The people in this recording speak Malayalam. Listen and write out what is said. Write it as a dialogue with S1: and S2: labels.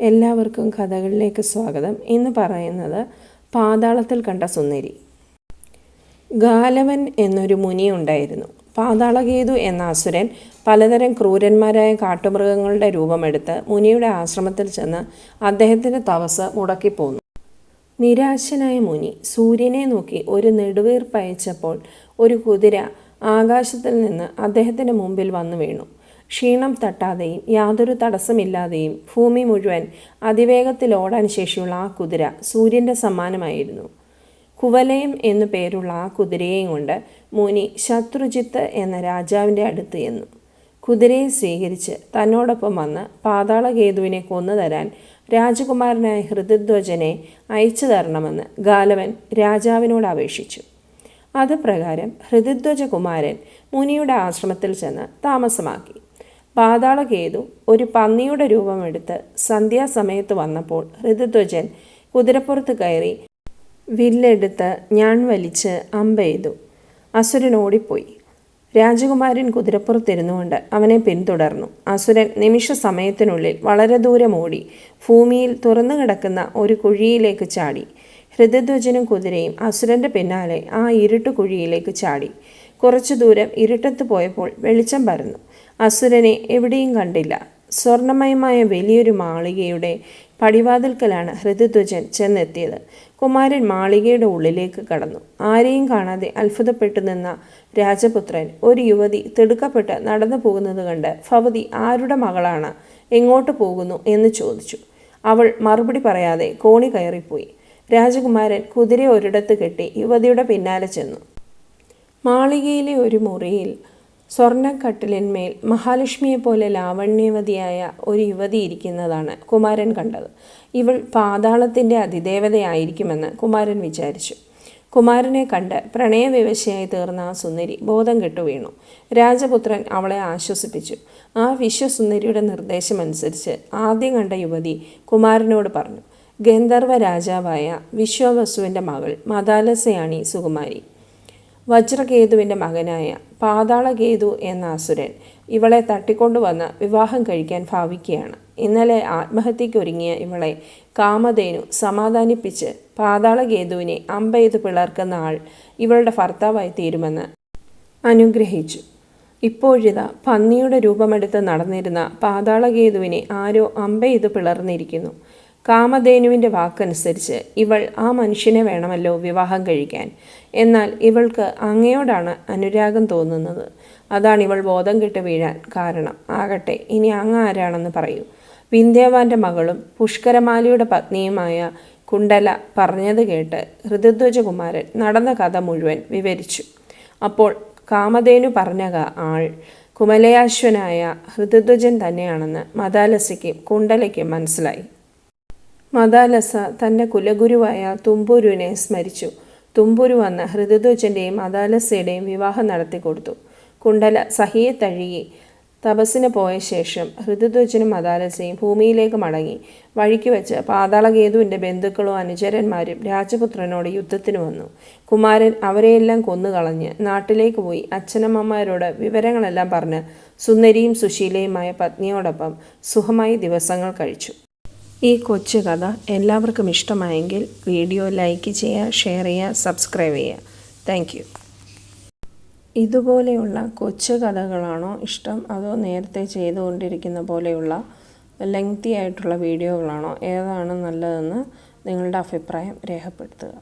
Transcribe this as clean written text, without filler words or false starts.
S1: എല്ലാവർക്കും കഥകളിലേക്ക് സ്വാഗതം. ഇന്ന് പറയുന്നത് പാതാളത്തിൽ കണ്ട സുന്ദരി. ഗാലവൻ എന്നൊരു മുനി ഉണ്ടായിരുന്നു. പാതാളകേതു എന്ന അസുരൻ പലതരം ക്രൂരന്മാരായ കാട്ടുമൃഗങ്ങളുടെ രൂപമെടുത്ത് മുനിയുടെ ആശ്രമത്തിൽ ചെന്ന് അദ്ദേഹത്തിൻ്റെ തപസ് മുടക്കിപ്പോന്നു. നിരാശനായ മുനി സൂര്യനെ നോക്കി ഒരു നെടുവീർപ്പയച്ചപ്പോൾ ഒരു കുതിര ആകാശത്തിൽ നിന്ന് അദ്ദേഹത്തിൻ്റെ മുമ്പിൽ വന്നു വീണു. ക്ഷീണം തട്ടാതെയും യാതൊരു തടസ്സമില്ലാതെയും ഭൂമി മുഴുവൻ അതിവേഗത്തിൽ ഓടാൻ ശേഷിയുള്ള ആ കുതിര സൂര്യൻ്റെ സമ്മാനമായിരുന്നു. കുവലയം എന്നു പേരുള്ള ആ കുതിരയെയും കൊണ്ട് മുനി ശത്രുജിത്ത് എന്ന രാജാവിൻ്റെ അടുത്ത് ചെന്നു. കുതിരയെ സ്വീകരിച്ച് തന്നോടൊപ്പം വന്ന് പാതാളകേതുവിനെ കൊന്നുതരാൻ രാജകുമാരനായ ഹൃദധ്വജനെ അയച്ചു തരണമെന്ന് ഗാലവൻ രാജാവിനോട് അപേക്ഷിച്ചു. അത് പ്രകാരം ഹൃദധ്വജകുമാരൻ മുനിയുടെ ആശ്രമത്തിൽ ചെന്ന് താമസമാക്കി. പാതാളകേതു ഒരു പന്നിയുടെ രൂപമെടുത്ത് സന്ധ്യാസമയത്ത് വന്നപ്പോൾ ഹൃദധ്വജൻ കുതിരപ്പുറത്ത് കയറി വില്ലെടുത്ത് ഞാൻ വലിച്ച് അമ്പെയ്തു. അസുരൻ ഓടിപ്പോയി. രാജകുമാരൻ കുതിരപ്പുറത്തിരുന്നുകൊണ്ട് അവനെ പിന്തുടർന്നു. അസുരൻ നിമിഷ സമയത്തിനുള്ളിൽ വളരെ ദൂരം ഓടി ഭൂമിയിൽ തുറന്നു കിടക്കുന്ന ഒരു കുഴിയിലേക്ക് ചാടി. ഹൃദധ്വജനും കുതിരയും അസുരൻ്റെ പിന്നാലെ ആ ഇരുട്ടു കുഴിയിലേക്ക് ചാടി. കുറച്ചു ദൂരം ഇരുട്ടത്ത് പോയപ്പോൾ വെളിച്ചം പരന്നു. അസുരനെ എവിടെയും കണ്ടില്ല. സ്വർണ്ണമയമായ വലിയൊരു മാളികയുടെ പടിവാതിൽക്കലാണ് ഹൃദധ്വജൻ ചെന്നെത്തിയത്. കുമാരൻ മാളികയുടെ ഉള്ളിലേക്ക് കടന്നു. ആരെയും കാണാതെ അത്ഭുതപ്പെട്ടു നിന്ന രാജപുത്രൻ ഒരു യുവതി തിടുക്കപ്പെട്ട് നടന്നു പോകുന്നത് കണ്ട് ഭവതി ആരുടെ മകളാണ്, എങ്ങോട്ട് പോകുന്നു എന്ന് ചോദിച്ചു. അവൾ മറുപടി പറയാതെ കോണി കയറിപ്പോയി. രാജകുമാരൻ കുതിര ഒരിടത്ത് കെട്ടി യുവതിയുടെ പിന്നാലെ ചെന്നു. മാളികയിലെ ഒരു മുറിയിൽ സ്വർണ്ണക്കട്ടിലിന്മേൽ മഹാലക്ഷ്മിയെപ്പോലെ ലാവണ്യവതിയായ ഒരു യുവതി ഇരിക്കുന്നതാണ് കുമാരൻ കണ്ടത്. ഇവൾ പാതാളത്തിൻ്റെ അതിദേവതയായിരിക്കുമെന്ന് കുമാരൻ വിചാരിച്ചു. കുമാരനെ കണ്ട് പ്രണയവിവശയായി തീർന്ന ആ സുന്ദരി ബോധം കെട്ടു വീണു. രാജപുത്രൻ അവളെ ആശ്വസിപ്പിച്ചു. ആ വിശ്വസുന്ദരിയുടെ നിർദ്ദേശമനുസരിച്ച് ആദ്യം കണ്ട യുവതി കുമാരനോട് പറഞ്ഞു, ഗന്ധർവ രാജാവായ വിശ്വവസുവിൻ്റെ മകൾ മദാലസയാണ് ഈ സുകുമാരി. വജ്രകേതുവിൻ്റെ മകനായ പാതാളകേതു എന്ന അസുരൻ ഇവളെ തട്ടിക്കൊണ്ടുവന്ന് വിവാഹം കഴിക്കാൻ ഭാവിക്കുകയാണ്. ഇന്നലെ ആത്മഹത്യക്കൊരുങ്ങിയ ഇവളെ കാമധേനു സമാധാനിപ്പിച്ച് പാതാളകേതുവിനെ അമ്പെയ്ത് പിളർക്കുന്ന ആൾ ഇവളുടെ ഭർത്താവായി തീരുമെന്ന് അനുഗ്രഹിച്ചു. ഇപ്പോഴിതാ പന്നിയുടെ രൂപമെടുത്ത് നടന്നിരുന്ന പാതാളകേതുവിനെ ആരോ അമ്പെയ്ത് പിളർന്നിരിക്കുന്നു. കാമധേനുവിൻ്റെ വാക്കനുസരിച്ച് ഇവൾ ആ മനുഷ്യനെ വേണമല്ലോ വിവാഹം കഴിക്കാൻ. എന്നാൽ ഇവൾക്ക് അങ്ങയോടാണ് അനുരാഗം തോന്നുന്നത്. അതാണ് ഇവൾ ബോധം കെട്ട് വീഴാൻ കാരണം. ആകട്ടെ, ഇനി അങ്ങ് ആരാണെന്ന് പറയൂ. വിന്ധ്യവാൻ്റെ മകളും പുഷ്കരമാലിയുടെ പത്നിയുമായ കുണ്ടല പറഞ്ഞത് കേട്ട് ഹൃദധ്വജകുമാരൻ നടന്ന കഥ മുഴുവൻ വിവരിച്ചു. അപ്പോൾ കാമധേനു പറഞ്ഞ ആൾ കുമലയാശ്വനായ ഹൃദധ്വജൻ തന്നെയാണെന്ന് മദാലസയ്ക്കും കുണ്ടലയ്ക്കും മനസ്സിലായി. മദാലസ തൻ്റെ കുലഗുരുവായ തുമ്പുരുവിനെ സ്മരിച്ചു. തുമ്പുരു വന്ന് ഹൃദധ്വജൻ്റെയും മദാലസയുടെയും വിവാഹം നടത്തിക്കൊടുത്തു. കുണ്ടല സഹിയെ തഴുകി തപസ്സിന് പോയ ശേഷം ഹൃദധ്വജനും മദാലസയും ഭൂമിയിലേക്ക് മടങ്ങി. വഴിക്ക് വെച്ച് പാതാളകേതുവിൻ്റെ ബന്ധുക്കളും അനുചരന്മാരും രാജപുത്രനോട് യുദ്ധത്തിന് വന്നു. കുമാരൻ അവരെയെല്ലാം കൊന്നുകളഞ്ഞ് നാട്ടിലേക്ക് പോയി അച്ഛനമ്മമാരോട് വിവരങ്ങളെല്ലാം പറഞ്ഞ് സുന്ദരിയും സുശീലയുമായ പത്നിയോടൊപ്പം സുഖമായി ദിവസങ്ങൾ കഴിച്ചു. ഈ കൊച്ചു കഥ എല്ലാവർക്കും ഇഷ്ടമായെങ്കിൽ വീഡിയോ ലൈക്ക് ചെയ്യുക, ഷെയർ ചെയ്യുക, സബ്സ്ക്രൈബ് ചെയ്യുക. Thank you. ഇതുപോലെയുള്ള കൊച്ചു കഥകളാണോ ഇഷ്ടം, അതോ നേരത്തെ ചെയ്തുകൊണ്ടിരിക്കുന്ന പോലെയുള്ള ലെങ്തി ആയിട്ടുള്ള വീഡിയോകളാണോ, ഏതാണ് നല്ലതെന്ന് നിങ്ങളുടെ അഭിപ്രായം രേഖപ്പെടുത്തുക.